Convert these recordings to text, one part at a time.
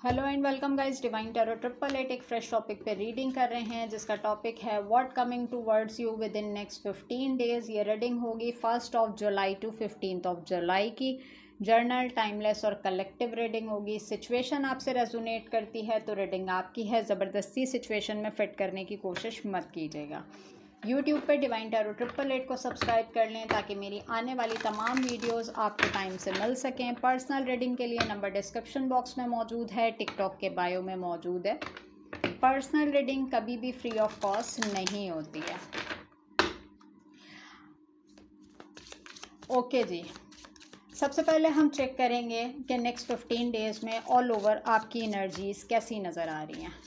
Hello and welcome guys, divine tarot 888 एक fresh topic पे reading कर रहे हैं जिसका टॉपिक है what coming towards you with in next 15 days. ये रीडिंग होगी 1 जुलाई टू 15 जुलाई की। जर्नल, टाइमलेस और कलेक्टिव रीडिंग होगी। सिचुएशन आपसे रेजोनेट करती है तो रीडिंग आपकी है, ज़बरदस्ती सिचुएशन में फिट करने की कोशिश मत कीजिएगा। यूट्यूब पे डिवाइन टैरो 888 को सब्सक्राइब कर लें ताकि मेरी आने वाली तमाम वीडियोस आपको टाइम से मिल सकें। पर्सनल रीडिंग के लिए नंबर डिस्क्रिप्शन बॉक्स में मौजूद है, टिकटॉक के बायो में मौजूद है। पर्सनल रीडिंग कभी भी फ्री ऑफ कॉस्ट नहीं होती है। ओके जी, सबसे पहले हम चेक करेंगे कि नेक्स्ट 15 डेज में ऑल ओवर आपकी एनर्जीज कैसी नज़र आ रही हैं।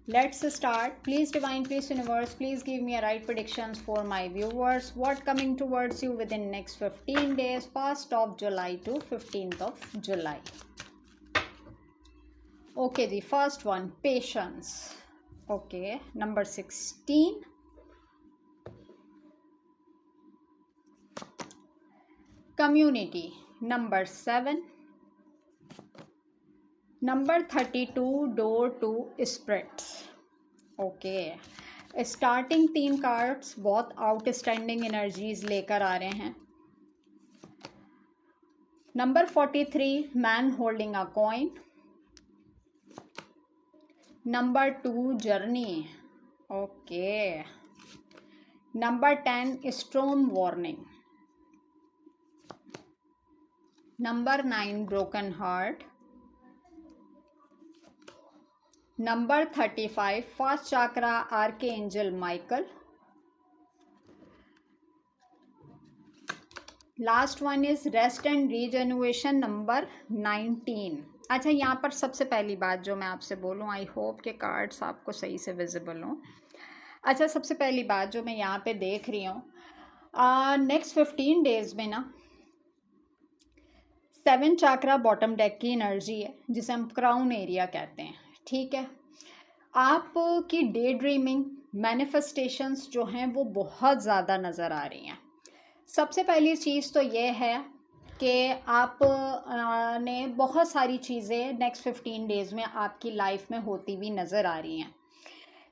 Let's start. Please divine, please universe, please give me a right predictions for my viewers. What coming towards you within next 15 days, 1st of July to 15th of July. Okay ji, first one, patience. Okay, number 16. Community, number 7. Number 32, door to spirits. Okay, starting 3 cards बहुत outstanding energies लेकर आ रहे हैं। Number 43, man holding a coin. Number 2, journey. Okay, number 10, storm warning. Number 9, broken heart. Number 35, first chakra, archangel Michael. Last one is rest and rejuvenation, number 19। अच्छा, यहाँ पर सबसे पहली बात जो मैं आपसे बोलूँ, आई होप के कार्ड्स आपको सही से विजिबल हों। अच्छा, सबसे पहली बात जो मैं यहाँ पे देख रही हूँ, नेक्स्ट 15 डेज में ना 7 चक्रा बॉटम डेक की एनर्जी है जिसे हम क्राउन एरिया कहते हैं। ठीक है, आपकी डे ड्रीमिंग मैनिफेस्टेशंस जो हैं वो बहुत ज़्यादा नज़र आ रही हैं। सबसे पहली चीज़ तो ये है कि आप ने बहुत सारी चीज़ें नेक्स्ट 15 डेज़ में आपकी लाइफ में होती हुई नज़र आ रही हैं।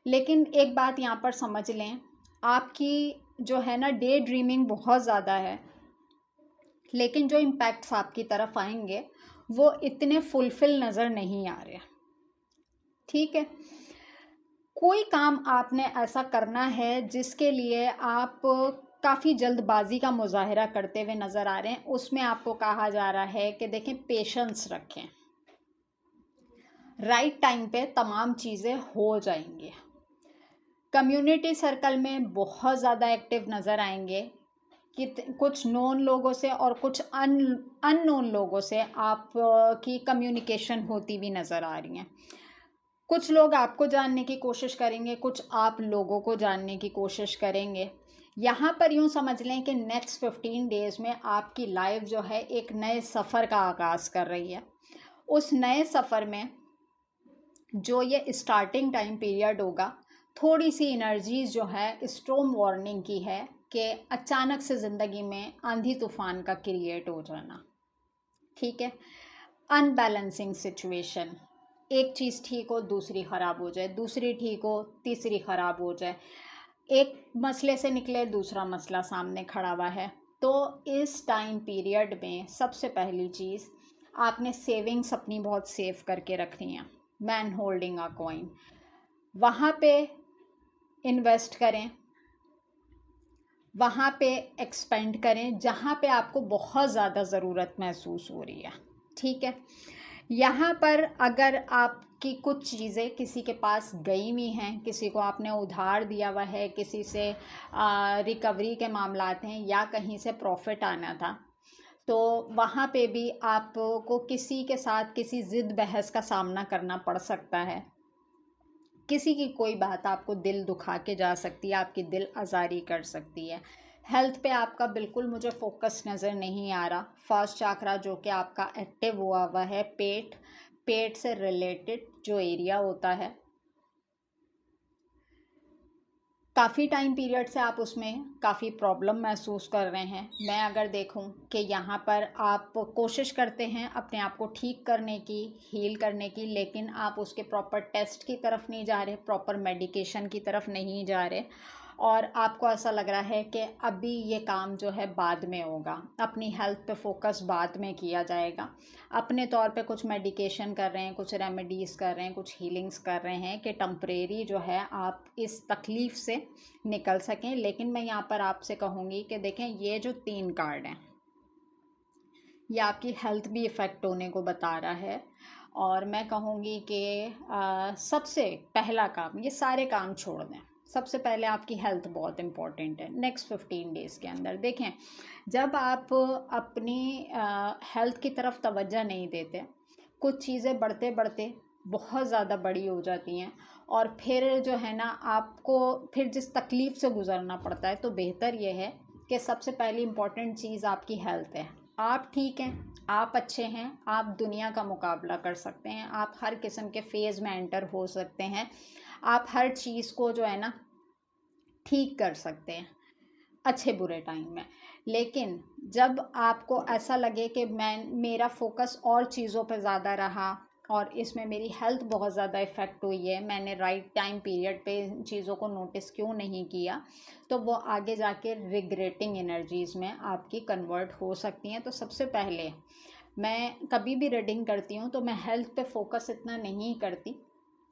लेकिन एक बात यहाँ पर समझ लें, आपकी जो है ना डे ड्रीमिंग बहुत ज़्यादा है, लेकिन जो इम्पैक्ट्स आपकी तरफ आएंगे वो इतने फुलफिल नज़र नहीं आ रहे। ठीक है, कोई काम आपने ऐसा करना है जिसके लिए आप काफ़ी जल्दबाजी का मुजाहरा करते हुए नज़र आ रहे हैं। उसमें आपको कहा जा रहा है कि देखें, पेशेंस रखें, राइट टाइम पे तमाम चीज़ें हो जाएंगी। कम्युनिटी सर्कल में बहुत ज़्यादा एक्टिव नज़र आएंगे कि कुछ नोन लोगों से और कुछ अननोन लोगों से आप की कम्युनिकेशन होती हुई नज़र आ रही हैं। कुछ लोग आपको जानने की कोशिश करेंगे, कुछ आप लोगों को जानने की कोशिश करेंगे। यहाँ पर यूँ समझ लें कि नेक्स्ट 15 डेज़ में आपकी लाइफ जो है एक नए सफ़र का आगाज़ कर रही है। उस नए सफ़र में जो ये स्टार्टिंग टाइम पीरियड होगा, थोड़ी सी एनर्जीज जो है स्टॉर्म वार्निंग की है कि अचानक से ज़िंदगी में आंधी तूफान का क्रिएट हो जाना। ठीक है, अनबैलेंसिंग सिचुएशन, एक चीज़ ठीक हो दूसरी ख़राब हो जाए, दूसरी ठीक हो तीसरी ख़राब हो जाए, एक मसले से निकले दूसरा मसला सामने खड़ा हुआ है। तो इस टाइम पीरियड में सबसे पहली चीज़, आपने सेविंग्स अपनी बहुत सेव करके रखनी है। मैन होल्डिंग अ कॉइन, वहाँ पे इन्वेस्ट करें, वहाँ पे एक्सपेंड करें जहाँ पे आपको बहुत ज़्यादा ज़रूरत महसूस हो रही है। ठीक है, यहाँ पर अगर आपकी कुछ चीज़ें किसी के पास गई हुई हैं, किसी को आपने उधार दिया हुआ है, किसी से रिकवरी के मामलात हैं या कहीं से प्रॉफिट आना था, तो वहाँ पे भी आपको किसी के साथ किसी ज़िद बहस का सामना करना पड़ सकता है। किसी की कोई बात आपको दिल दुखा के जा सकती है, आपकी दिल आज़ारी कर सकती है। हेल्थ पे आपका बिल्कुल मुझे फोकस नज़र नहीं आ रहा। फर्स्ट चक्रा जो कि आपका एक्टिव हुआ है, पेट से रिलेटेड जो एरिया होता है, काफ़ी टाइम पीरियड से आप उसमें काफ़ी प्रॉब्लम महसूस कर रहे हैं। मैं अगर देखूं कि यहाँ पर आप कोशिश करते हैं अपने आप को ठीक करने की, हील करने की, लेकिन आप उसके प्रॉपर टेस्ट की तरफ नहीं जा रहे, प्रॉपर मेडिकेशन की तरफ नहीं जा रहे, और आपको ऐसा लग रहा है कि अभी ये काम जो है बाद में होगा, अपनी हेल्थ पे फोकस बाद में किया जाएगा, अपने तौर पे कुछ मेडिकेशन कर रहे हैं, कुछ रेमेडीज़ कर रहे हैं, कुछ हीलिंग्स कर रहे हैं कि टेम्परेरी जो है आप इस तकलीफ़ से निकल सकें। लेकिन मैं यहाँ पर आपसे कहूँगी कि देखें, ये जो 3 कार्ड हैं ये आपकी हेल्थ भी इफ़ेक्ट होने को बता रहा है। और मैं कहूँगी कि सबसे पहला काम, ये सारे काम छोड़ दें, सबसे पहले आपकी हेल्थ बहुत इम्पॉर्टेंट है। नेक्स्ट 15 डेज़ के अंदर देखें, जब आप अपनी हेल्थ की तरफ तवज्जो नहीं देते, कुछ चीज़ें बढ़ते बढ़ते बहुत ज़्यादा बड़ी हो जाती हैं, और फिर जो है ना आपको फिर जिस तकलीफ़ से गुज़रना पड़ता है, तो बेहतर ये है कि सबसे पहली इम्पॉर्टेंट चीज़ आपकी हेल्थ है। आप ठीक हैं, आप अच्छे हैं, आप दुनिया का मुकाबला कर सकते हैं, आप हर किस्म के फेज़ में एंटर हो सकते हैं, आप हर चीज़ को जो है ना ठीक कर सकते हैं अच्छे बुरे टाइम में। लेकिन जब आपको ऐसा लगे कि मेरा फोकस और चीज़ों पे ज़्यादा रहा और इसमें मेरी हेल्थ बहुत ज़्यादा इफ़ेक्ट हुई है, मैंने राइट टाइम पीरियड पे इन चीज़ों को नोटिस क्यों नहीं किया, तो वो आगे जाके रिग्रेटिंग एनर्जीज़ में आपकी कन्वर्ट हो सकती हैं। तो सबसे पहले मैं कभी भी रीडिंग करती हूँ तो मैं हेल्थ पे फोकस इतना नहीं करती,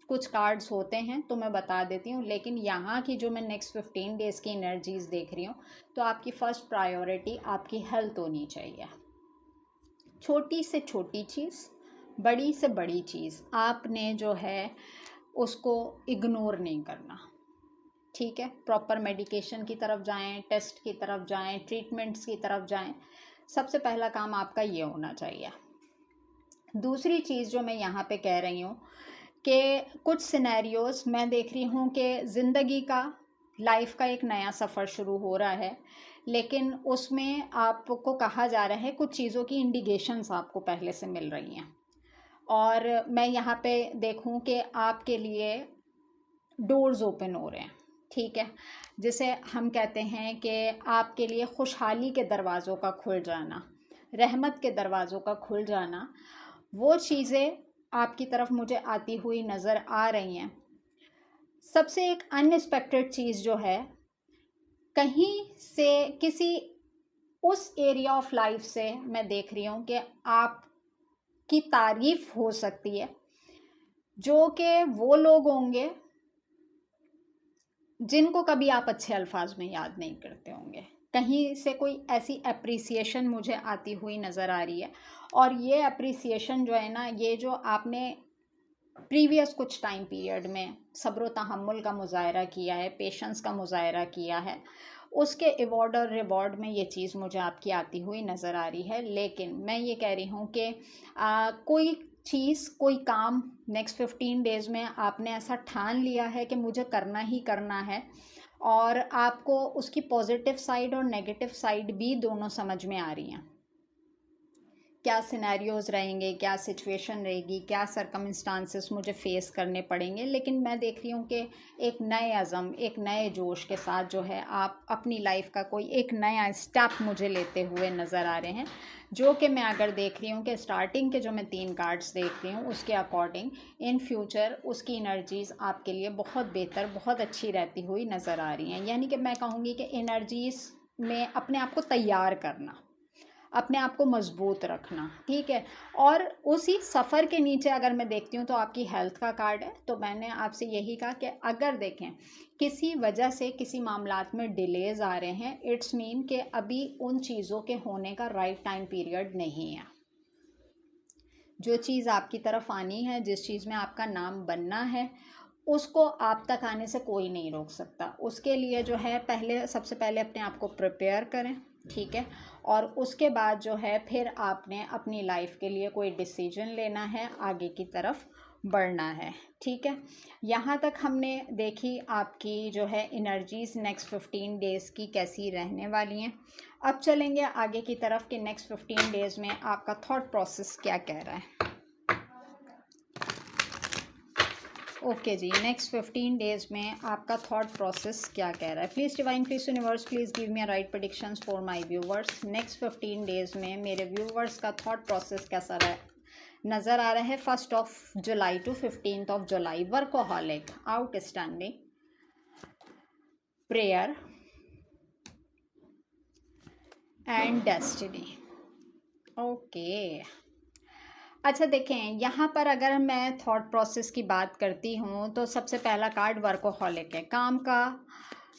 कुछ कार्ड्स होते हैं तो मैं बता देती हूँ, लेकिन यहाँ की जो मैं नेक्स्ट 15 डेज़ की एनर्जीज़ देख रही हूँ, तो आपकी फ़र्स्ट प्रायोरिटी आपकी हेल्थ होनी चाहिए। छोटी से छोटी चीज़, बड़ी से बड़ी चीज़ आपने जो है उसको इग्नोर नहीं करना, ठीक है। प्रॉपर मेडिकेशन की तरफ जाएं, टेस्ट की तरफ जाएं, ट्रीटमेंट्स की तरफ जाएं, सबसे पहला काम आपका ये होना चाहिए। दूसरी चीज़ जो मैं यहाँ पे कह रही हूँ कि कुछ सिनेरियोज मैं देख रही हूँ कि ज़िंदगी का, लाइफ का एक नया सफ़र शुरू हो रहा है, लेकिन उसमें आपको कहा जा रहा है कुछ चीज़ों की इंडिकेशंस आपको पहले से मिल रही हैं, और मैं यहाँ पे देखूँ कि आपके लिए डोर्स ओपन हो रहे हैं, ठीक है। जिसे हम कहते हैं कि आपके लिए खुशहाली के दरवाज़ों का खुल जाना, रहमत के दरवाज़ों का खुल जाना, वो चीज़ें आपकी तरफ मुझे आती हुई नज़र आ रही हैं। सबसे एक अनएक्सपेक्टेड चीज़ जो है, कहीं से किसी उस एरिया ऑफ लाइफ से मैं देख रही हूँ कि आपकी तारीफ़ हो सकती है, जो कि वो लोग होंगे जिनको कभी आप अच्छे अल्फाज में याद नहीं करते होंगे। कहीं से कोई ऐसी अप्रिसिएशन मुझे आती हुई नज़र आ रही है, और ये अप्रिसिएशन जो है ना, ये जो आपने प्रीवियस कुछ टाइम पीरियड में सब्र तहम्मुल का मुज़ाहरा किया है, पेशेंस का मुज़ाहरा किया है, उसके अवॉर्ड और रिवॉर्ड में ये चीज़ मुझे आपकी आती हुई नज़र आ रही है। लेकिन मैं ये कह रही हूँ कि कोई चीज़, कोई काम नेक्स्ट 15 डेज़ में आपने ऐसा ठान लिया है कि मुझे करना ही करना है, और आपको उसकी पॉजिटिव साइड और नेगेटिव साइड भी दोनों समझ में आ रही हैं। क्या सिनेरियोज़ रहेंगे, क्या सिचुएशन रहेगी, क्या सरकमस्टांसेस मुझे फेस करने पड़ेंगे, लेकिन मैं देख रही हूँ कि एक नए अज़म, एक नए जोश के साथ जो है आप अपनी लाइफ का कोई एक नया स्टेप मुझे लेते हुए नज़र आ रहे हैं, जो कि मैं अगर देख रही हूँ कि स्टार्टिंग के जो मैं 3 कार्ड्स देख रही हूँ उसके अकॉर्डिंग इन फ्यूचर उसकी एनर्जीज़ आपके लिए बहुत बेहतर, बहुत अच्छी रहती हुई नज़र आ रही हैं। यानी कि मैं कहूँगी कि एनर्जीज़ में अपने आप को तैयार करना, अपने आप को मजबूत रखना, ठीक है। और उसी सफ़र के नीचे अगर मैं देखती हूँ तो आपकी हेल्थ का कार्ड है, तो मैंने आपसे यही कहा कि अगर देखें किसी वजह से किसी मामलात में डिलेज आ रहे हैं, इट्स मीन कि अभी उन चीज़ों के होने का राइट टाइम पीरियड नहीं है। जो चीज़ आपकी तरफ आनी है, जिस चीज़ में आपका नाम बनना है, उसको आप तक आने से कोई नहीं रोक सकता। उसके लिए जो है सबसे पहले अपने आप को प्रिपेयर करें, ठीक है। और उसके बाद जो है फिर आपने अपनी लाइफ के लिए कोई डिसीजन लेना है, आगे की तरफ बढ़ना है, ठीक है। यहाँ तक हमने देखी आपकी जो है एनर्जीज़ नेक्स्ट 15 डेज़ की कैसी रहने वाली हैं। अब चलेंगे आगे की तरफ कि नेक्स्ट 15 डेज़ में आपका थॉट प्रोसेस क्या कह रहा है। ओके जी, नेक्स्ट 15 डेज में आपका थॉट प्रोसेस क्या कह रहा है? Please divine, please universe, please give me a right predictions for my viewers. Next 15 days में मेरे व्यूवर्स का थॉट प्रोसेस कैसा नज़र आ रहा है? 1 जुलाई टू 15 जुलाई। Workaholic, outstanding, prayer and destiny. Okay, अच्छा देखें, यहाँ पर अगर मैं थॉट प्रोसेस की बात करती हूँ तो सबसे पहला कार्ड वर्कोहॉलिक है। काम का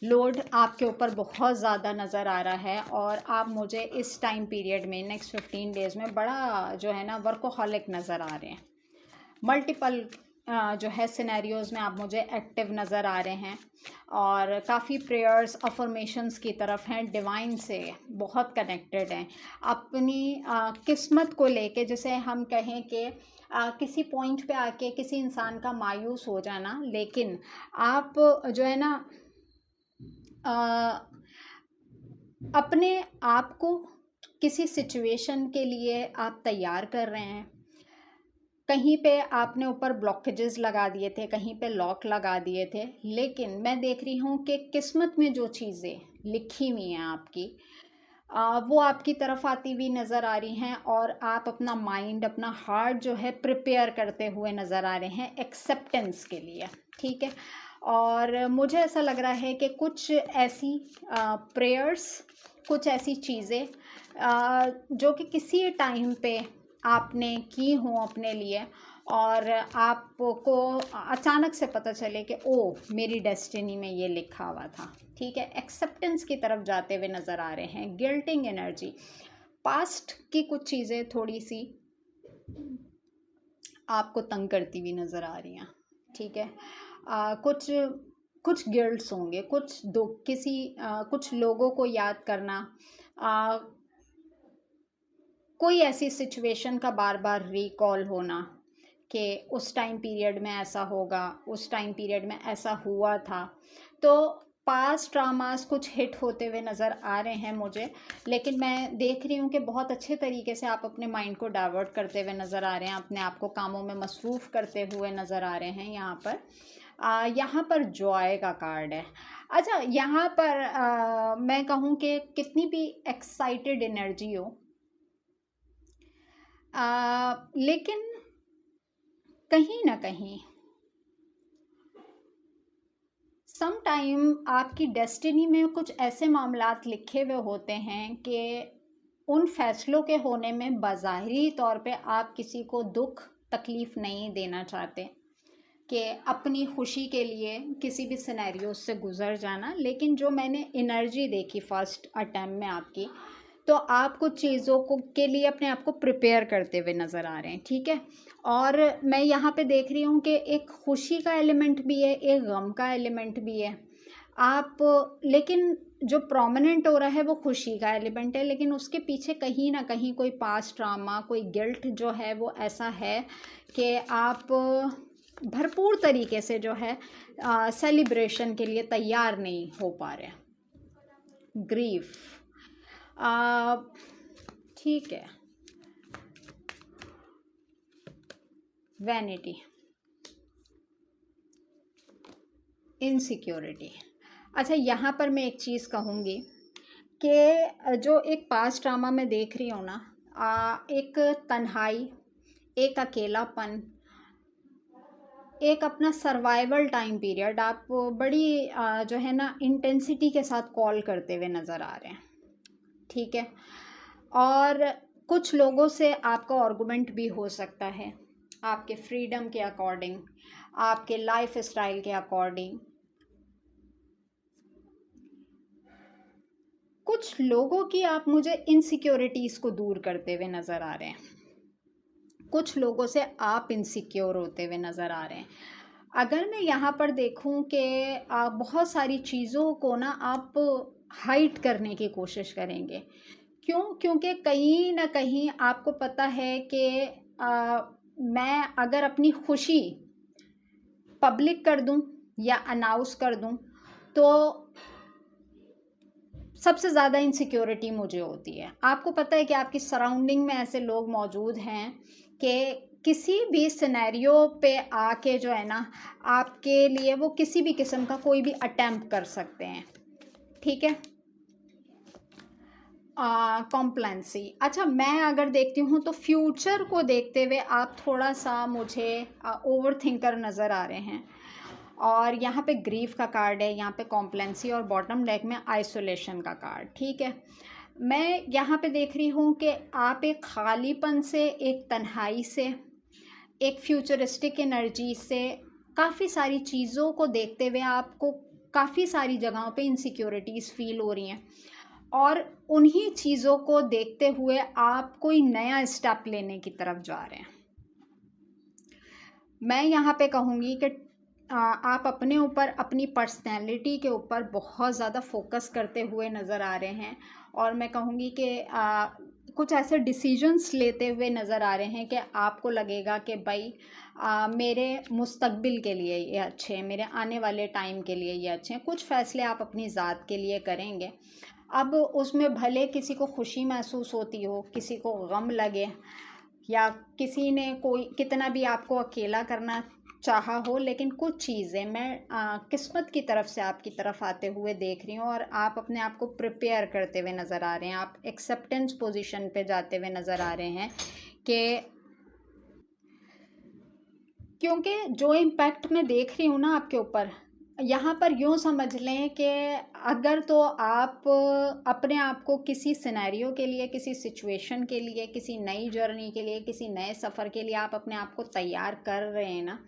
लोड आपके ऊपर बहुत ज़्यादा नज़र आ रहा है और आप मुझे इस टाइम पीरियड में नेक्स्ट 15 डेज़ में बड़ा जो है ना वर्कोहॉलिक नज़र आ रहे हैं। मल्टीपल जो है सिनेरियोज़ में आप मुझे एक्टिव नज़र आ रहे हैं और काफ़ी प्रेयर्स अफर्मेशंस की तरफ हैं, डिवाइन से बहुत कनेक्टेड हैं। अपनी किस्मत को लेके, जैसे हम कहें कि किसी पॉइंट पे आके किसी इंसान का मायूस हो जाना, लेकिन आप जो है ना अपने आप को किसी सिचुएशन के लिए आप तैयार कर रहे हैं। कहीं पे आपने ऊपर ब्लॉकेजेस लगा दिए थे, कहीं पे लॉक लगा दिए थे, लेकिन मैं देख रही हूँ कि किस्मत में जो चीज़ें लिखी हुई हैं आपकी, वो आपकी तरफ आती हुई नज़र आ रही हैं और आप अपना माइंड, अपना हार्ट जो है प्रिपेयर करते हुए नज़र आ रहे हैं एक्सेप्टेंस के लिए। ठीक है, और मुझे ऐसा लग रहा है कि कुछ ऐसी प्रेयर्स, कुछ ऐसी चीज़ें जो कि किसी टाइम पे आपने की हों अपने लिए और आपको अचानक से पता चले कि ओ मेरी डेस्टिनी में ये लिखा हुआ था। ठीक है, एक्सेप्टेंस की तरफ जाते हुए नज़र आ रहे हैं। गिल्टिंग एनर्जी, पास्ट की कुछ चीज़ें थोड़ी सी आपको तंग करती हुई नज़र आ रही हैं। ठीक है, कुछ गिल्ट्स होंगे, कुछ दुख, कुछ लोगों को याद करना, कोई ऐसी सिचुएशन का बार बार रिकॉल होना कि उस टाइम पीरियड में ऐसा होगा, उस टाइम पीरियड में ऐसा हुआ था। तो पास्ट ड्रामास कुछ हिट होते हुए नज़र आ रहे हैं मुझे, लेकिन मैं देख रही हूँ कि बहुत अच्छे तरीके से आप अपने माइंड को डाइवर्ट करते हुए नज़र आ रहे हैं, अपने आप को कामों में मसरूफ़ करते हुए नज़र आ रहे हैं। यहाँ पर जॉय का कार्ड है। अच्छा, यहाँ पर मैं कहूँ कि कितनी भी एक्साइटेड एनर्जी हो, लेकिन कहीं ना कहीं सम टाइम आपकी डेस्टिनी में कुछ ऐसे मामलात लिखे हुए होते हैं कि उन फैसलों के होने में बज़ाहिरी तौर पे आप किसी को दुख तकलीफ़ नहीं देना चाहते कि अपनी खुशी के लिए किसी भी सिनेरियो से गुज़र जाना, लेकिन जो मैंने एनर्जी देखी फर्स्ट अटैम्प्ट में आपकी, तो आप कुछ चीज़ों को के लिए अपने आप को प्रिपेयर करते हुए नज़र आ रहे हैं। ठीक है, और मैं यहाँ पे देख रही हूँ कि एक खुशी का एलिमेंट भी है, एक गम का एलिमेंट भी है। लेकिन जो प्रोमिनेंट हो रहा है वो खुशी का एलिमेंट है, लेकिन उसके पीछे कहीं ना कहीं कोई पास्ट ड्रामा, कोई गिल्ट जो है वो ऐसा है कि आप भरपूर तरीके से जो है सेलिब्रेशन के लिए तैयार नहीं हो पा रहे। ग्रीफ, ठीक है, वैनिटी, इनसिक्योरिटी। अच्छा, यहाँ पर मैं एक चीज़ कहूँगी कि जो एक पास्ट ड्रामा में देख रही हूँ ना, एक तन्हाई, एक अकेलापन, एक अपना सर्वाइवल टाइम पीरियड आप बड़ी जो है ना इंटेंसिटी के साथ कॉल करते हुए नज़र आ रहे हैं। ठीक है, और कुछ लोगों से आपका आर्गुमेंट भी हो सकता है आपके फ्रीडम के अकॉर्डिंग, आपके लाइफ स्टाइल के अकॉर्डिंग। कुछ लोगों की आप मुझे इनसिक्योरिटीज़ को दूर करते हुए नज़र आ रहे हैं, कुछ लोगों से आप इनसिक्योर होते हुए नज़र आ रहे हैं। अगर मैं यहाँ पर देखूँ कि आप बहुत सारी चीज़ों को ना आप हाइड करने की कोशिश करेंगे। क्यों? क्योंकि कहीं ना कहीं आपको पता है कि मैं अगर अपनी खुशी पब्लिक कर दूं या अनाउंस कर दूं तो सबसे ज़्यादा इनसिक्योरिटी मुझे होती है। आपको पता है कि आपकी सराउंडिंग में ऐसे लोग मौजूद हैं कि किसी भी सिनेरियो पे आके जो है ना आपके लिए वो किसी भी किस्म का कोई भी अटेम्प्ट कर सकते हैं, ठीक है। कॉम्प्लेंसी, अच्छा मैं अगर देखती हूँ तो फ्यूचर को देखते हुए आप थोड़ा सा मुझे ओवर थिंकर नज़र आ रहे हैं। और यहाँ पे ग्रीफ का कार्ड है, यहाँ पे कॉम्प्लेंसी, और बॉटम डेक में आइसोलेशन का कार्ड, ठीक है। मैं यहाँ पे देख रही हूँ कि आप एक खालीपन से, एक तन्हाई से, एक फ्यूचरिस्टिक एनर्जी से, काफ़ी सारी चीज़ों को देखते हुए आपको काफ़ी सारी जगहों पे इनसिक्योरिटीज़ फील हो रही हैं, और उन्हीं चीज़ों को देखते हुए आप कोई नया स्टेप लेने की तरफ जा रहे हैं। मैं यहाँ पे कहूँगी कि आप अपने ऊपर, अपनी पर्सनैलिटी के ऊपर बहुत ज़्यादा फोकस करते हुए नज़र आ रहे हैं, और मैं कहूँगी कि कुछ ऐसे डिसीजंस लेते हुए नज़र आ रहे हैं कि आपको लगेगा कि भाई मेरे मुस्तकबिल के लिए ये अच्छे हैं, मेरे आने वाले टाइम के लिए ये अच्छे हैं। कुछ फ़ैसले आप अपनी ज़ात के लिए करेंगे। अब उसमें भले किसी को खुशी महसूस होती हो, किसी को गम लगे, या किसी ने कोई कितना भी आपको अकेला करना चाहा हो, लेकिन कुछ चीज़ें मैं किस्मत की तरफ से आपकी तरफ आते हुए देख रही हूँ, और आप अपने आप को प्रिपेयर करते हुए नज़र आ रहे हैं। आप एक्सेप्टेंस पोजीशन पे जाते हुए नज़र आ रहे हैं कि क्योंकि जो इम्पैक्ट मैं देख रही हूँ ना आपके ऊपर, यहाँ पर यूँ समझ लें कि अगर तो आप अपने आप को किसी सिनेरियो के लिए, किसी सिचुएशन के लिए, किसी नई जर्नी के लिए, किसी नए सफ़र के लिए आप अपने आप को तैयार कर रहे हैं ना,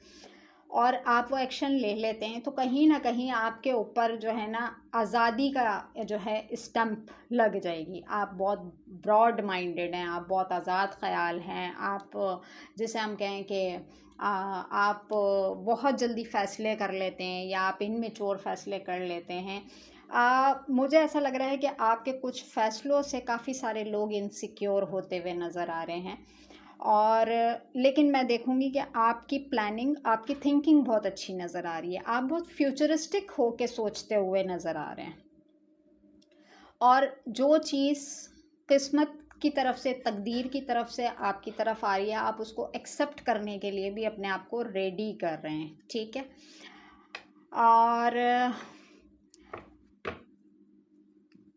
और आप वो एक्शन ले लेते हैं, तो कहीं ना कहीं आपके ऊपर जो है ना आज़ादी का जो है स्टम्प लग जाएगी। आप बहुत ब्रॉड माइंडेड हैं, आप बहुत आज़ाद ख़याल हैं, आप जैसे हम कहें कि आप बहुत जल्दी फ़ैसले कर लेते हैं, या आप इनमेच्योर फ़ैसले कर लेते हैं। मुझे ऐसा लग रहा है कि आपके कुछ फ़ैसलों से काफ़ी सारे लोग इनसिक्योर होते हुए नज़र आ रहे हैं, और लेकिन मैं देखूंगी कि आपकी प्लानिंग, आपकी थिंकिंग बहुत अच्छी नज़र आ रही है। आप बहुत फ्यूचरिस्टिक हो के सोचते हुए नज़र आ रहे हैं, और जो चीज़ किस्मत की तरफ से, तकदीर की तरफ से आपकी तरफ आ रही है, आप उसको एक्सेप्ट करने के लिए भी अपने आप को रेडी कर रहे हैं, ठीक है। और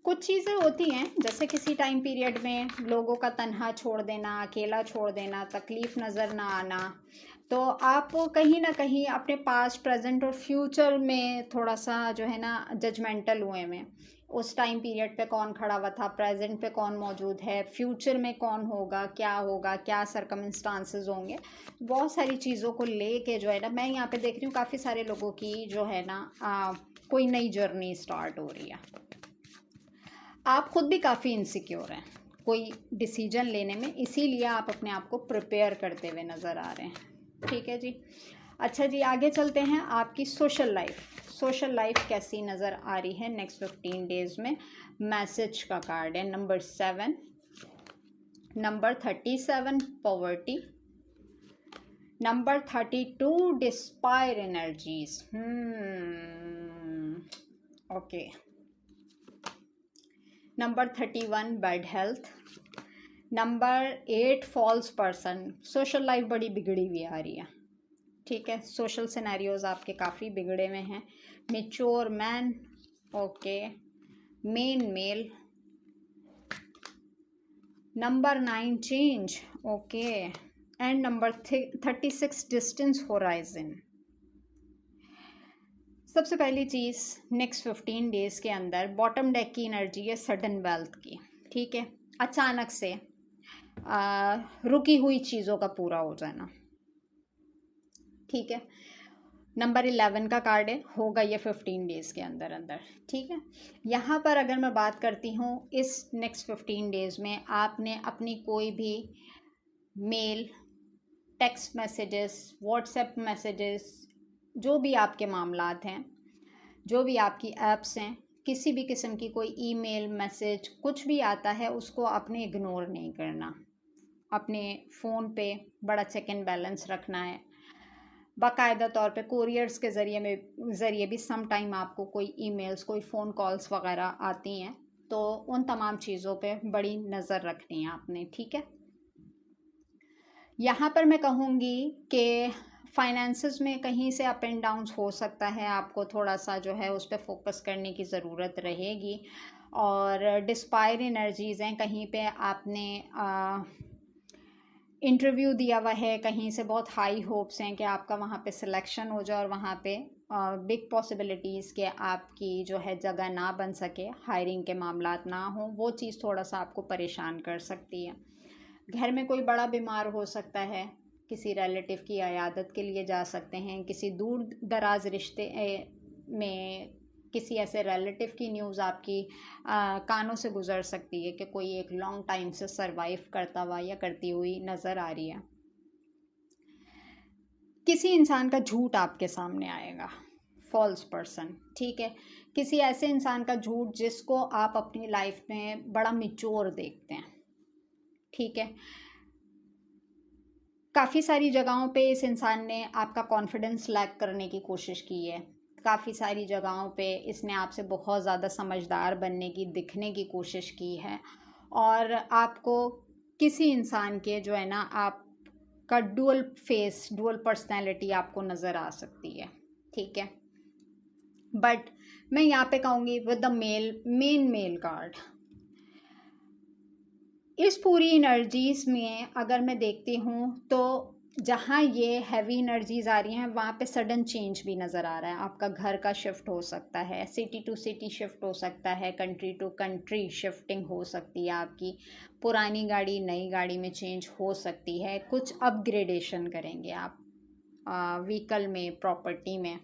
कुछ चीज़ें होती हैं, जैसे किसी टाइम पीरियड में लोगों का तन्हा छोड़ देना, अकेला छोड़ देना, तकलीफ़ नज़र ना आना, तो आप कहीं ना कहीं अपने पास्ट, प्रेजेंट और फ्यूचर में थोड़ा सा जो है ना जजमेंटल हुए में, उस टाइम पीरियड पे कौन खड़ा हुआ था, प्रेजेंट पे कौन मौजूद है, फ्यूचर में कौन होगा, क्या सरकमस्टांसेस होंगे, बहुत सारी चीज़ों को लेके जो है ना मैं यहाँ पे देख रही हूँ काफ़ी सारे लोगों की जो है ना कोई नई जर्नी स्टार्ट हो रही है। आप खुद भी काफ़ी इनसिक्योर हैं कोई डिसीजन लेने में, इसीलिए आप अपने आप को प्रिपेयर करते हुए नज़र आ रहे हैं, ठीक है जी। अच्छा जी, आगे चलते हैं। आपकी सोशल लाइफ कैसी नज़र आ रही है नेक्स्ट 15 डेज़ में। मैसेज का कार्ड है number 7, number 37 poverty, number 32 despair energies, okay, number 31 bad health, number 8 false person. Social life बड़ी बिगड़ी हुई आ रही है, ठीक है। सोशल सिनेरियोज आपके काफ़ी बिगड़े हुए हैं। Mature man, okay, men mail, number 9 change, okay, and number 36 distance horizon. सबसे पहली चीज़, नेक्स्ट 15 डेज़ के अंदर बॉटम डेक की एनर्जी है सडन वेल्थ की, ठीक है। अचानक से रुकी हुई चीज़ों का पूरा हो जाना, ठीक है। नंबर 11 का कार्ड है, होगा ये 15 डेज़ के अंदर अंदर, ठीक है। यहाँ पर अगर मैं बात करती हूँ इस नेक्स्ट 15 डेज़ में आपने अपनी कोई भी mail, text messages, WhatsApp messages, जो भी आपके मामलात हैं, जो भी आपकी ऐप्स हैं, किसी भी किस्म की कोई ईमेल, मैसेज, कुछ भी आता है उसको आपने इग्नोर नहीं करना। अपने फ़ोन पे बड़ा चेक एंड बैलेंस रखना है। बाकायदा तौर पे कोरियर्स के ज़रिए भी सम टाइम आपको कोई ईमेल्स, कोई फ़ोन कॉल्स वगैरह आती हैं, तो उन तमाम चीज़ों पे बड़ी नज़र रखनी है आपने, ठीक है। यहाँ पर मैं कहूँगी कि फाइनेंसेस में कहीं से अप एंड डाउन्स हो सकता है, आपको थोड़ा सा जो है उस पर फोकस करने की ज़रूरत रहेगी। और डिस्पायर एनर्जीज़ हैं, कहीं पे आपने इंटरव्यू दिया हुआ है, कहीं से बहुत हाई होप्स हैं कि आपका वहाँ पे सिलेक्शन हो जाए और वहाँ पे बिग पॉसिबिलिटीज़ के आपकी जो है जगह ना बन सके, हायरिंग के मामलात ना हो, वो चीज़ थोड़ा सा आपको परेशान कर सकती है। घर में कोई बड़ा बीमार हो सकता है, किसी रिलेटिव की इयादत के लिए जा सकते हैं, किसी दूर दराज रिश्ते में किसी ऐसे रिलेटिव की न्यूज़ आपकी कानों से गुजर सकती है कि कोई एक लॉन्ग टाइम से सरवाइव करता हुआ या करती हुई नज़र आ रही है। किसी इंसान का झूठ आपके सामने आएगा, फॉल्स पर्सन, ठीक है, किसी ऐसे इंसान का झूठ जिसको आप अपनी लाइफ में बड़ा मिच्योर देखते हैं, ठीक है। काफ़ी सारी जगहों पे इस इंसान ने आपका कॉन्फिडेंस लैक करने की कोशिश की है, काफ़ी सारी जगहों पे इसने आपसे बहुत ज़्यादा समझदार बनने की, दिखने की कोशिश की है, और आपको किसी इंसान के जो है ना आपका डुअल फेस, डुअल पर्सनैलिटी आपको नज़र आ सकती है, ठीक है। बट मैं यहाँ पे कहूँगी विद द मेन कार्ड, इस पूरी एनर्जीज़ में अगर मैं देखती हूँ तो जहाँ ये हैवी एनर्जीज़ आ रही हैं वहाँ पे सडन चेंज भी नज़र आ रहा है। आपका घर का शिफ्ट हो सकता है, सिटी टू सिटी शिफ्ट हो सकता है, कंट्री टू कंट्री शिफ्टिंग हो सकती है, आपकी पुरानी गाड़ी नई गाड़ी में चेंज हो सकती है, कुछ अपग्रेडेशन करेंगे आप व्हीकल में, प्रॉपर्टी में।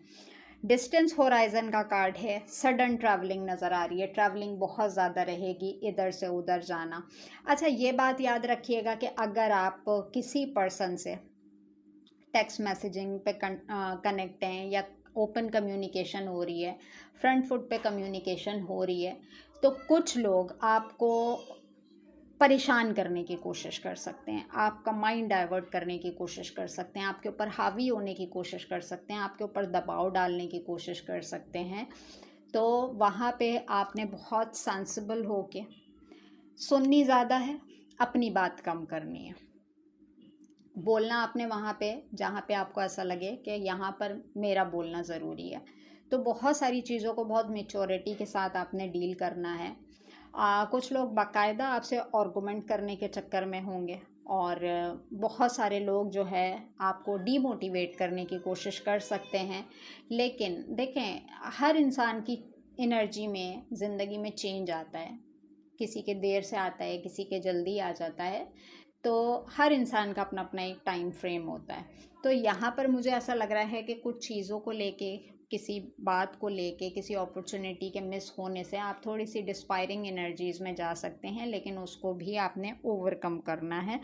डिस्टेंस होराइजन का कार्ड है, सडन ट्रैवलिंग नज़र आ रही है, ट्रैवलिंग बहुत ज़्यादा रहेगी, इधर से उधर जाना। अच्छा, ये बात याद रखिएगा कि अगर आप किसी पर्सन से टेक्स्ट मैसेजिंग पे कनेक्ट हैं या ओपन कम्युनिकेशन हो रही है, फ्रंट फुट पे कम्युनिकेशन हो रही है, तो कुछ लोग आपको परेशान करने की कोशिश कर सकते हैं, आपका माइंड डाइवर्ट करने की कोशिश कर सकते हैं, आपके ऊपर हावी होने की कोशिश कर सकते हैं, आपके ऊपर दबाव डालने की कोशिश कर सकते हैं। तो वहाँ पे आपने बहुत सेंसिबल होके सुननी ज़्यादा है, अपनी बात कम करनी है, बोलना आपने वहाँ पे जहाँ पे आपको ऐसा लगे कि यहाँ पर मेरा बोलना ज़रूरी है। तो बहुत सारी चीज़ों को बहुत मैच्योरिटी के साथ आपने डील करना है। कुछ लोग बाकायदा आपसे आर्गुमेंट करने के चक्कर में होंगे, और बहुत सारे लोग जो है आपको डीमोटिवेट करने की कोशिश कर सकते हैं। लेकिन देखें, हर इंसान की एनर्जी में, ज़िंदगी में चेंज आता है, किसी के देर से आता है, किसी के जल्दी आ जाता है। तो हर इंसान का अपना अपना एक टाइम फ्रेम होता है। तो यहाँ पर मुझे ऐसा लग रहा है कि कुछ चीज़ों को लेके, किसी बात को लेके, किसी अपॉर्चुनिटी के मिस होने से आप थोड़ी सी डिस्पायरिंग एनर्जीज़ में जा सकते हैं, लेकिन उसको भी आपने ओवरकम करना है,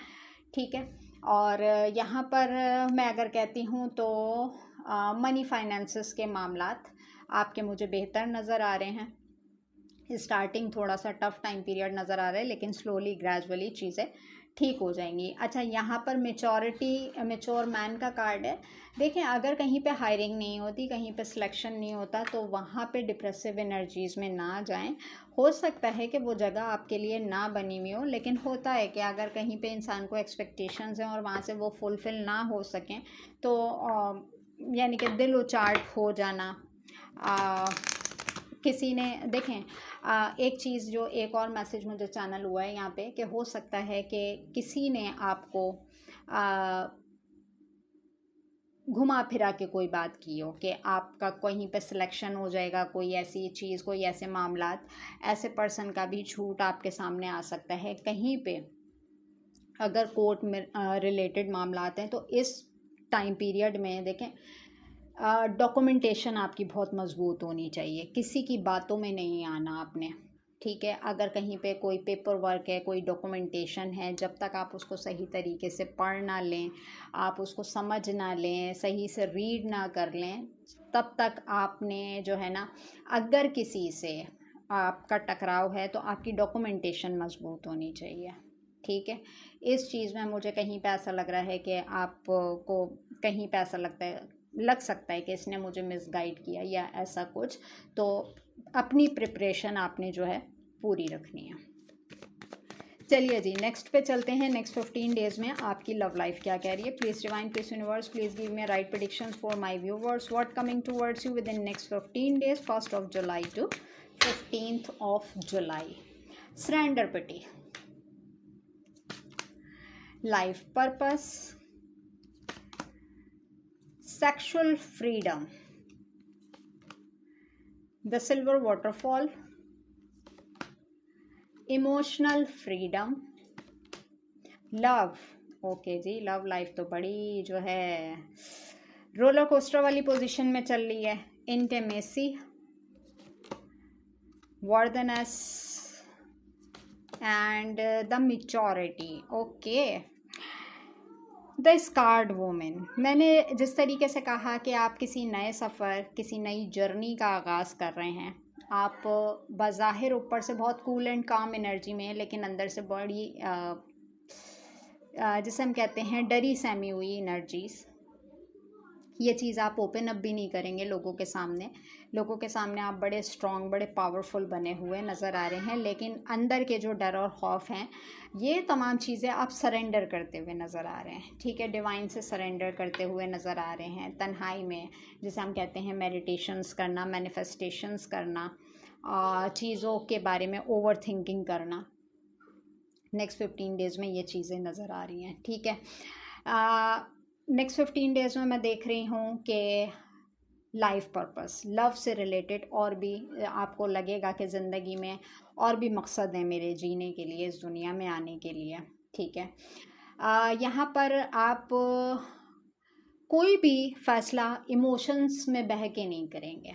ठीक है। और यहाँ पर मैं अगर कहती हूँ तो मनी फाइनेंसेस के मामलात आपके मुझे बेहतर नज़र आ रहे हैं। स्टार्टिंग थोड़ा सा टफ टाइम पीरियड नज़र आ रहा है, लेकिन स्लोली ग्रेजुअली चीज़ें ठीक हो जाएंगी। अच्छा, यहाँ पर मेच्योर मैन का कार्ड है। देखें, अगर कहीं पे हायरिंग नहीं होती, कहीं पे सिलेक्शन नहीं होता, तो वहाँ पे डिप्रेसिव एनर्जीज़ में ना जाएं। हो सकता है कि वो जगह आपके लिए ना बनी हुई हो, लेकिन होता है कि अगर कहीं पे इंसान को एक्सपेक्टेशंस हैं और वहाँ से वो फुलफ़िल ना हो सकें, तो यानी कि दिल उचाट हो जाना। किसी ने देखें, एक चीज़ जो एक और मैसेज मुझे चैनल हुआ है यहाँ पे, कि हो सकता है कि किसी ने आपको घुमा फिरा के कोई बात की हो कि आपका कहीं पे सिलेक्शन हो जाएगा, कोई ऐसी चीज़, कोई ऐसे मामलात, ऐसे पर्सन का भी झूठ आपके सामने आ सकता है कहीं पे। अगर कोर्ट में रिलेटेड मामलात हैं तो इस टाइम पीरियड में देखें, डॉक्यूमेंटेशन आपकी बहुत मज़बूत होनी चाहिए, किसी की बातों में नहीं आना आपने, ठीक है। अगर कहीं पे कोई पेपर वर्क है, कोई डॉक्यूमेंटेशन है, जब तक आप उसको सही तरीके से पढ़ ना लें, आप उसको समझ ना लें, सही से रीड ना कर लें, तब तक आपने जो है ना, अगर किसी से आपका टकराव है तो आपकी डॉक्यूमेंटेशन मज़बूत होनी चाहिए, ठीक है। इस चीज़ में मुझे कहीं पे ऐसा लग रहा है कि आपको कहीं पे ऐसा लग सकता है कि इसने मुझे मिसगाइड किया या ऐसा कुछ। तो अपनी प्रिपरेशन आपने जो है पूरी रखनी है। चलिए जी, नेक्स्ट पे चलते हैं। नेक्स्ट 15 डेज में आपकी लव लाइफ क्या कह रही है। Please divine, please universe, please give me right predictions for my viewers. What coming towards you with in next 15 days, 1st of July to 15th of July. Serendipity, life purpose, sexual freedom, the silver waterfall, emotional freedom, love. Okay जी, love life तो बड़ी जो है roller coaster वाली position में चल रही है। Intimacy, worthiness and the maturity. Okay, the scared women. मैंने जिस तरीके से कहा कि आप किसी नए सफ़र, किसी नई जर्नी का आगाज़ कर रहे हैं। आप बज़ाहिर ऊपर से बहुत कूल एंड काम एनर्जी में, लेकिन अंदर से बड़ी जिसे हम कहते हैं डरी सहमी हुई एनर्जीज़। ये चीज़ आप ओपन अप भी नहीं करेंगे लोगों के सामने। लोगों के सामने आप बड़े स्ट्रॉन्ग, बड़े पावरफुल बने हुए नज़र आ रहे हैं, लेकिन अंदर के जो डर और खौफ हैं, ये तमाम चीज़ें आप सरेंडर करते हुए नज़र आ रहे हैं। ठीक है, डिवाइन से सरेंडर करते हुए नज़र आ रहे हैं। तन्हाई में जिसे हम कहते हैं मेडिटेशंस करना, मैनिफेस्टेशंस करना, चीज़ों के बारे में ओवर थिंकिंग करना। नेक्स्ट 15 डेज़ में ये चीज़ें नज़र आ रही हैं। ठीक है, नेक्स्ट 15 डेज़ में मैं देख रही हूँ कि लाइफ पर्पस, लव से रिलेटेड और भी आपको लगेगा कि ज़िंदगी में और भी मकसद है मेरे जीने के लिए, इस दुनिया में आने के लिए। ठीक है, यहाँ पर आप कोई भी फैसला इमोशंस में बह के नहीं करेंगे।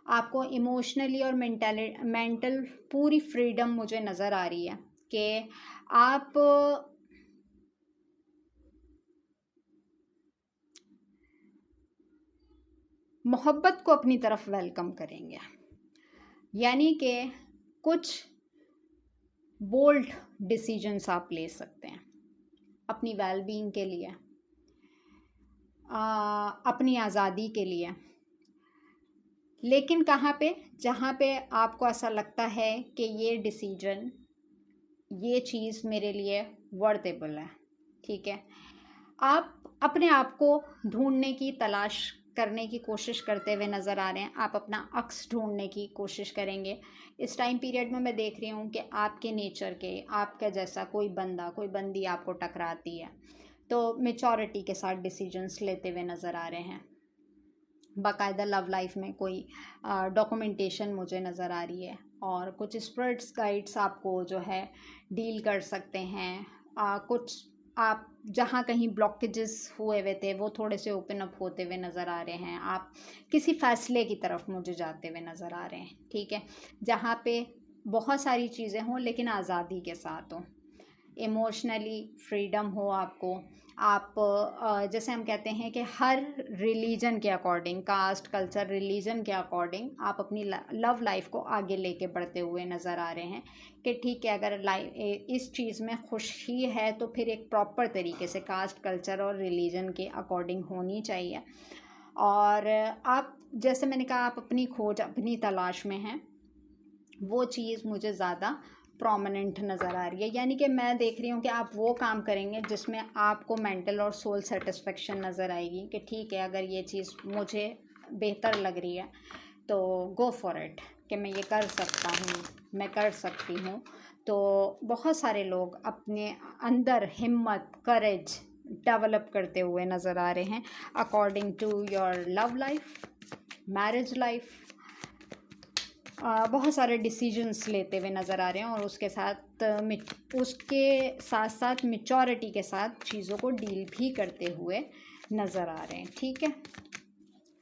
आपको इमोशनली और मेंटल पूरी फ्रीडम मुझे नज़र आ रही है कि आप मोहब्बत को अपनी तरफ वेलकम करेंगे। यानी कि कुछ बोल्ड डिसीजंस आप ले सकते हैं अपनी वेलबींग के लिए, अपनी आज़ादी के लिए। लेकिन कहाँ पे, जहाँ पे आपको ऐसा लगता है कि ये डिसीजन, ये चीज़ मेरे लिए वर्देबल है। ठीक है, आप अपने आप को ढूंढने की तलाश करने की कोशिश करते हुए नज़र आ रहे हैं। आप अपना अक्स ढूंढने की कोशिश करेंगे। इस टाइम पीरियड में मैं देख रही हूँ कि आपके नेचर के, आपका जैसा कोई बंदा, कोई बंदी आपको टकराती है तो मैच्योरिटी के साथ डिसीजंस लेते हुए नज़र आ रहे हैं। बाकायदा लव लाइफ में कोई डॉक्यूमेंटेशन मुझे नज़र आ रही है, और कुछ स्पिरिट्स गाइड्स आपको जो है डील कर सकते हैं। कुछ आप जहाँ कहीं ब्लॉकेजेस हुए हुए थे वो थोड़े से ओपन अप होते हुए नज़र आ रहे हैं। आप किसी फ़ैसले की तरफ मुझे जाते हुए नज़र आ रहे हैं। ठीक है, जहाँ पे बहुत सारी चीज़ें हों लेकिन आज़ादी के साथ हों, इमोशनली फ्रीडम हो आपको। आप जैसे हम कहते हैं कि हर रिलीजन के अकॉर्डिंग, कास्ट, कल्चर, रिलीजन के अकॉर्डिंग आप अपनी लव लाइफ को आगे लेके बढ़ते हुए नज़र आ रहे हैं कि ठीक है, अगर लाइफ इस चीज़ में खुशी है तो फिर एक प्रॉपर तरीके से कास्ट, कल्चर और रिलीजन के अकॉर्डिंग होनी चाहिए। और आप, जैसे मैंने कहा, आप अपनी खोज, अपनी तलाश में हैं। वो चीज़ मुझे ज़्यादा प्रोमिनेंट नज़र आ रही है। यानी कि मैं देख रही हूँ कि आप वो काम करेंगे जिसमें आपको मेंटल और सोल सेटिस्फेक्शन नज़र आएगी कि ठीक है, अगर ये चीज़ मुझे बेहतर लग रही है तो गो फॉर इट, कि मैं ये कर सकता हूँ, मैं कर सकती हूँ। तो बहुत सारे लोग अपने अंदर हिम्मत, करेज डेवलप करते हुए नज़र आ रहे हैं according to your love life, marriage life. बहुत सारे डिसीजंस लेते हुए नज़र आ रहे हैं, और उसके साथ साथ मैच्योरिटी के साथ चीज़ों को डील भी करते हुए नज़र आ रहे हैं। ठीक है,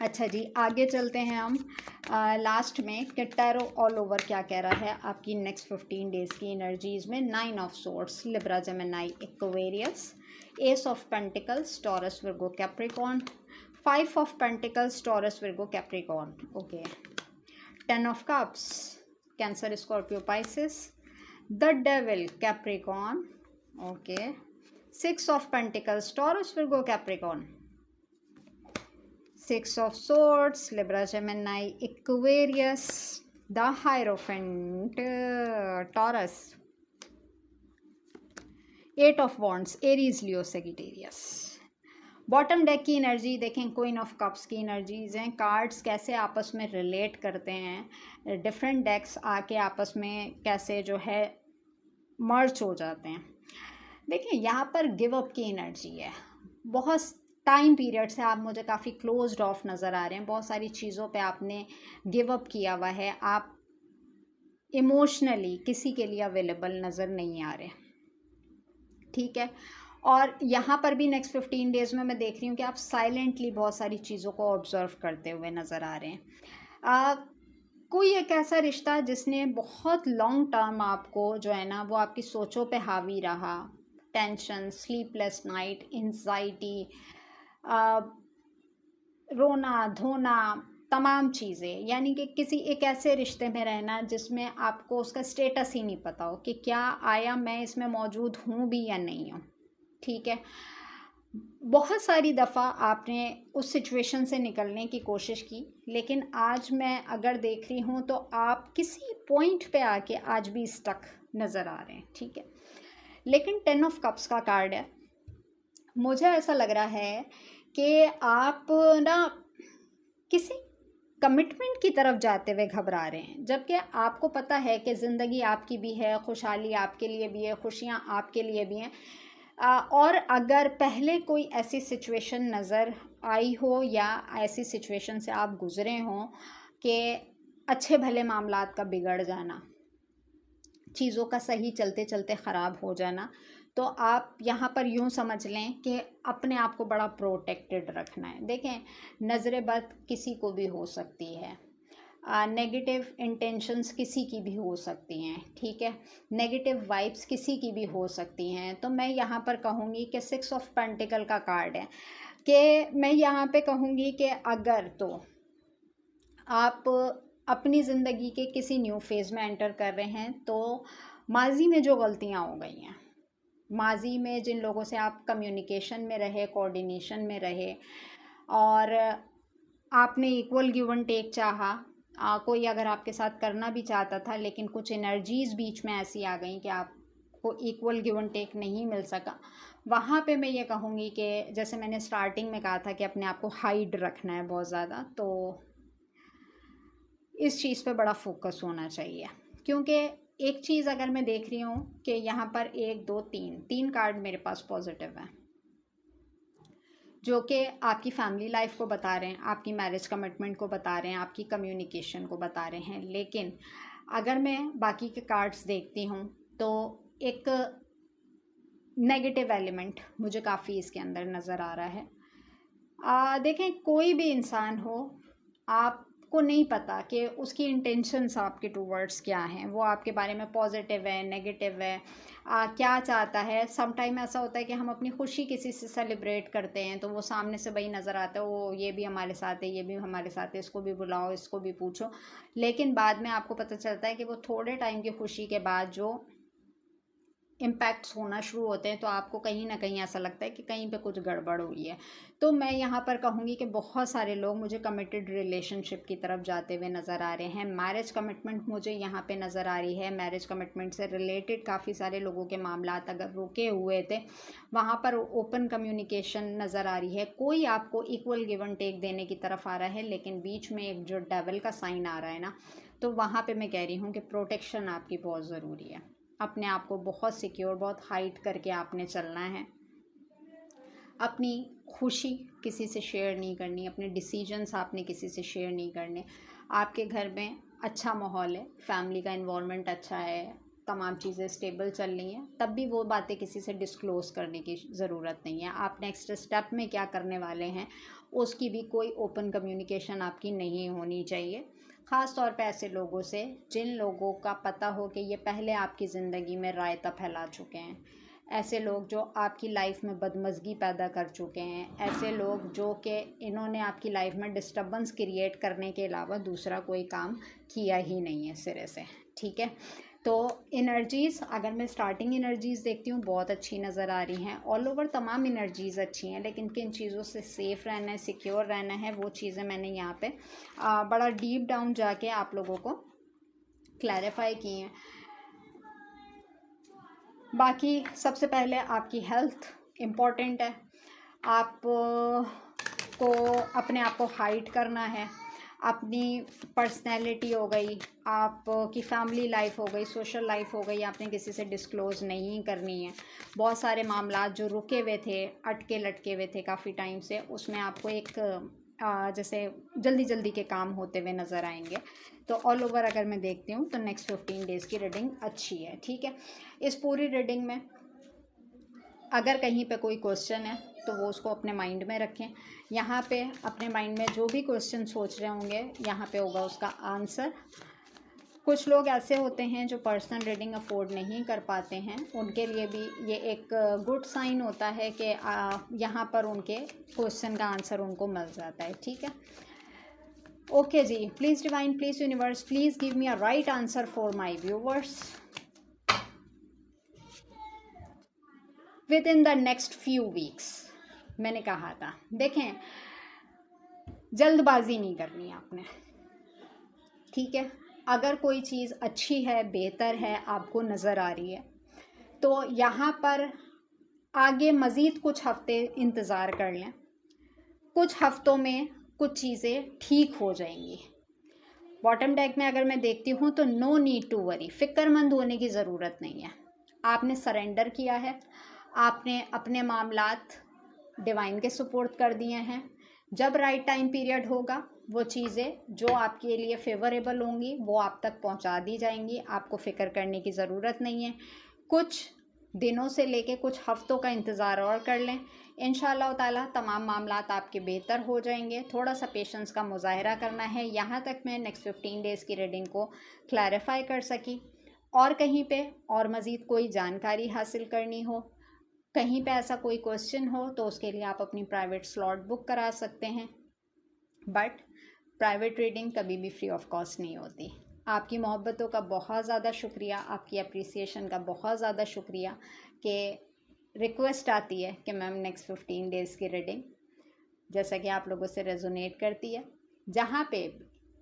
अच्छा जी, आगे चलते हैं हम लास्ट में कि टैरो ऑल ओवर क्या कह रहा है आपकी नेक्स्ट 15 डेज़ की एनर्जीज़ में। 9 of swords, Libra, Gemini, Aquarius, S of pentacles, taurus, Virgo, Capricorn, 5 of pentacles, taurus, Virgo, Capricorn. Okay, 10 of cups, Cancer, Scorpio, Pisces, the Devil, Capricorn. Okay, 6 of Pentacles, Taurus, Virgo, Capricorn, 6 of Swords, Libra, Gemini, Aquarius, the Hierophant, Taurus, eight of wands, Aries, Leo, Sagittarius. Bottom deck की energy देखें, queen of cups की energies हैं। Cards कैसे आपस में relate करते हैं, different डेक्स आके आपस में कैसे जो है मर्ज हो जाते हैं। देखिए यहाँ पर गिव अप की एनर्जी है। बहुत टाइम पीरियड से आप मुझे काफ़ी क्लोज्ड ऑफ नज़र आ रहे हैं, बहुत सारी चीज़ों पे आपने गिव अप किया हुआ है, आप इमोशनली किसी के लिए अवेलेबल नज़र नहीं आ रहे, ठीक है। और यहाँ पर भी नेक्स्ट 15 डेज़ में मैं देख रही हूँ कि आप साइलेंटली बहुत सारी चीज़ों को ऑब्जर्व करते हुए नज़र आ रहे हैं। कोई एक ऐसा रिश्ता जिसने बहुत लॉन्ग टर्म आपको जो है ना वो आपकी सोचों पे हावी रहा, टेंशन, स्लीपलेस नाइट, एंजाइटी, रोना धोना, तमाम चीज़ें, यानी कि किसी एक ऐसे रिश्ते में रहना जिसमें आपको उसका स्टेटस ही नहीं पता हो कि क्या आया मैं इसमें मौजूद हूँ भी या नहीं हूँ, ठीक है। बहुत सारी दफ़ा आपने उस सिचुएशन से निकलने की कोशिश की, लेकिन आज मैं अगर देख रही हूँ तो आप किसी पॉइंट पे आके आज भी स्टक नज़र आ रहे हैं, ठीक है। लेकिन 10 ऑफ कप्स का कार्ड है, मुझे ऐसा लग रहा है कि आप ना किसी कमिटमेंट की तरफ जाते हुए घबरा रहे हैं, जबकि आपको पता है कि ज़िंदगी आपकी भी है, खुशहाली आपके लिए भी है, खुशियाँ आपके लिए भी हैं। और अगर पहले कोई ऐसी सिचुएशन नज़र आई हो या ऐसी सिचुएशन से आप गुज़रे हों कि अच्छे भले मामलात का बिगड़ जाना, चीज़ों का सही चलते चलते ख़राब हो जाना, तो आप यहाँ पर यूँ समझ लें कि अपने आप को बड़ा प्रोटेक्टेड रखना है। देखें, नज़र बद किसी को भी हो सकती है, नेगेटिव इंटेंशंस किसी की भी हो सकती हैं, ठीक है, नेगेटिव वाइब्स किसी की भी हो सकती हैं। तो मैं यहाँ पर कहूँगी कि 6 ऑफ पेंटिकल का कार्ड है कि मैं यहाँ पे कहूँगी कि अगर तो आप अपनी ज़िंदगी के किसी न्यू फेज़ में एंटर कर रहे हैं तो माजी में जो गलतियाँ हो गई हैं, माजी में जिन लोगों से आप कम्युनिकेशन में रहे, कोऑर्डिनेशन में रहे और आपने इक्वल गिव एंड टेक चाहा, कोई अगर आपके साथ करना भी चाहता था लेकिन कुछ एनर्जीज़ बीच में ऐसी आ गई कि आपको इक्वल गिव एंड टेक नहीं मिल सका, वहाँ पे मैं ये कहूँगी कि जैसे मैंने स्टार्टिंग में कहा था कि अपने आप को हाइड रखना है बहुत ज़्यादा, तो इस चीज़ पे बड़ा फोकस होना चाहिए। क्योंकि एक चीज़ अगर मैं देख रही हूँ कि यहाँ पर 1 2 3 कार्ड मेरे पास पॉजिटिव हैं, जो कि आपकी फैमिली लाइफ को बता रहे हैं, आपकी मैरिज कमिटमेंट को बता रहे हैं, आपकी कम्युनिकेशन को बता रहे हैं। लेकिन अगर मैं बाकी के कार्ड्स देखती हूँ तो एक नेगेटिव एलिमेंट मुझे काफ़ी इसके अंदर नज़र आ रहा है। देखें, कोई भी इंसान हो, आपको नहीं पता कि उसकी इंटेंशंस आपके टूवर्ड्स क्या हैं, वो आपके बारे में पॉजिटिव है, नेगेटिव है, क्या चाहता है। सम टाइम ऐसा होता है कि हम अपनी खुशी किसी से सेलिब्रेट करते हैं तो वो सामने से वही नज़र आता है, वो ये भी हमारे साथ है, ये भी हमारे साथ है, इसको भी बुलाओ, इसको भी पूछो। लेकिन बाद में आपको पता चलता है कि वो थोड़े टाइम की खुशी के बाद जो इम्पैक्ट्स होना शुरू होते हैं तो आपको कहीं ना कहीं ऐसा लगता है कि कहीं पे कुछ गड़बड़ हुई है। तो मैं यहाँ पर कहूँगी कि बहुत सारे लोग मुझे कमिटेड रिलेशनशिप की तरफ जाते हुए नज़र आ रहे हैं। मैरिज कमिटमेंट मुझे यहाँ पे नज़र आ रही है। मैरिज कमिटमेंट से रिलेटेड काफ़ी सारे लोगों के मामलात अगर रुके हुए थे, वहाँ पर ओपन कम्युनिकेशन नज़र आ रही है। कोई आपको इक्वल गिव एंड टेक देने की तरफ आ रहा है, लेकिन बीच में एक जो डेविल का साइन आ रहा है ना, तो वहाँ पर मैं कह रही हूँ कि प्रोटेक्शन आपकी बहुत ज़रूरी है। अपने आप को बहुत सिक्योर, बहुत हाइड करके आपने चलना है। अपनी खुशी किसी से शेयर नहीं करनी, अपने डिसीजंस आपने किसी से शेयर नहीं करने। आपके घर में अच्छा माहौल है, फैमिली का इन्वॉल्वमेंट अच्छा है, तमाम चीज़ें स्टेबल चल रही हैं, तब भी वो बातें किसी से डिस्क्लोज़ करने की ज़रूरत नहीं है। आप नेक्स्ट स्टेप में क्या करने वाले हैं उसकी भी कोई ओपन कम्युनिकेशन आपकी नहीं होनी चाहिए। ख़ास तौर पे ऐसे लोगों से जिन लोगों का पता हो कि ये पहले आपकी ज़िंदगी में रायता फैला चुके हैं, ऐसे लोग जो आपकी लाइफ में बदमज़गी पैदा कर चुके हैं, ऐसे लोग जो कि इन्होंने आपकी लाइफ में डिस्टर्बेंस क्रिएट करने के अलावा दूसरा कोई काम किया ही नहीं है सिरे से, ठीक है। तो एनर्जीज़, अगर मैं स्टार्टिंग एनर्जीज़ देखती हूँ, बहुत अच्छी नज़र आ रही हैं। ऑल ओवर तमाम एनर्जीज़ अच्छी हैं, लेकिन किन चीज़ों से सेफ़ रहना है, सिक्योर रहना है, वो चीज़ें मैंने यहाँ पे बड़ा डीप डाउन जाके आप लोगों को क्लैरिफाई की हैं। बाकी सबसे पहले आपकी हेल्थ इम्पॉर्टेंट है। आप को अपने आप को हाइड करना है। अपनी पर्सनैलिटी हो गई, आपकी फैमिली लाइफ हो गई, सोशल लाइफ हो गई, आपने किसी से डिस्क्लोज़ नहीं करनी है। बहुत सारे मामला जो रुके हुए थे, अटके लटके हुए थे काफ़ी टाइम से, उसमें आपको एक जैसे जल्दी जल्दी के काम होते हुए नज़र आएंगे। तो ऑल ओवर अगर मैं देखती हूँ तो नेक्स्ट 15 डेज़ की रीडिंग अच्छी है। ठीक है, इस पूरी रीडिंग में अगर कहीं पे कोई क्वेश्चन है तो वो उसको अपने माइंड में रखें। यहाँ पे अपने माइंड में जो भी क्वेश्चन सोच रहे होंगे, यहाँ पे होगा उसका आंसर। कुछ लोग ऐसे होते हैं जो पर्सनल रीडिंग अफोर्ड नहीं कर पाते हैं, उनके लिए भी ये एक गुड साइन होता है कि यहाँ पर उनके क्वेश्चन का आंसर उनको मिल जाता है। ठीक है, ओके जी। Please divine, please universe, please give me a right answer for my viewers within the next few weeks. मैंने कहा था, देखें, जल्दबाजी नहीं करनी आपने। ठीक है, अगर कोई चीज़ अच्छी है, बेहतर है, आपको नज़र आ रही है, तो यहाँ पर आगे मज़ीद कुछ हफ्ते इंतज़ार कर लें। कुछ हफ्तों में कुछ चीज़ें ठीक हो जाएंगी। बॉटम डेक में अगर मैं देखती हूँ तो नो नीड टू वरी, फ़िक्रमंद होने की ज़रूरत नहीं है। आपने सरेंडर किया है, आपने अपने मामलात डिवाइन के सुपुर्द कर दिए हैं। जब राइट टाइम पीरियड होगा, वो चीज़ें जो आपके लिए फेवरेबल होंगी वो आप तक पहुंचा दी जाएंगी। आपको फ़िक्र करने की ज़रूरत नहीं है। कुछ दिनों से लेके कुछ हफ्तों का इंतज़ार और कर लें। इंशाअल्लाह ताला तमाम मामलात आपके बेहतर हो जाएंगे। थोड़ा सा पेशेंस का मुजाहरा करना है। यहाँ तक मैं नेक्स्ट 15 डेज़ की रीडिंग को क्लैरिफाई कर सकी। और कहीं पे और मज़ीद कोई जानकारी हासिल करनी हो, कहीं पे ऐसा कोई क्वेश्चन हो, तो उसके लिए आप अपनी प्राइवेट स्लॉट बुक करा सकते हैं। बट प्राइवेट रीडिंग कभी भी फ्री ऑफ कॉस्ट नहीं होती। आपकी मोहब्बतों का बहुत ज़्यादा शुक्रिया, आपकी अप्रिसिएशन का बहुत ज़्यादा शुक्रिया कि रिक्वेस्ट आती है कि मैम नेक्स्ट 15 डेज़ की रीडिंग, जैसा कि आप लोगों से रेजोनेट करती है। जहाँ पे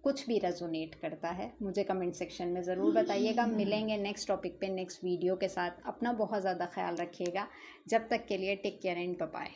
कुछ भी रेजोनेट करता है मुझे कमेंट सेक्शन में ज़रूर बताइएगा। मिलेंगे नेक्स्ट टॉपिक पे नेक्स्ट वीडियो के साथ। अपना बहुत ज़्यादा ख्याल रखिएगा। जब तक के लिए take care and bye bye.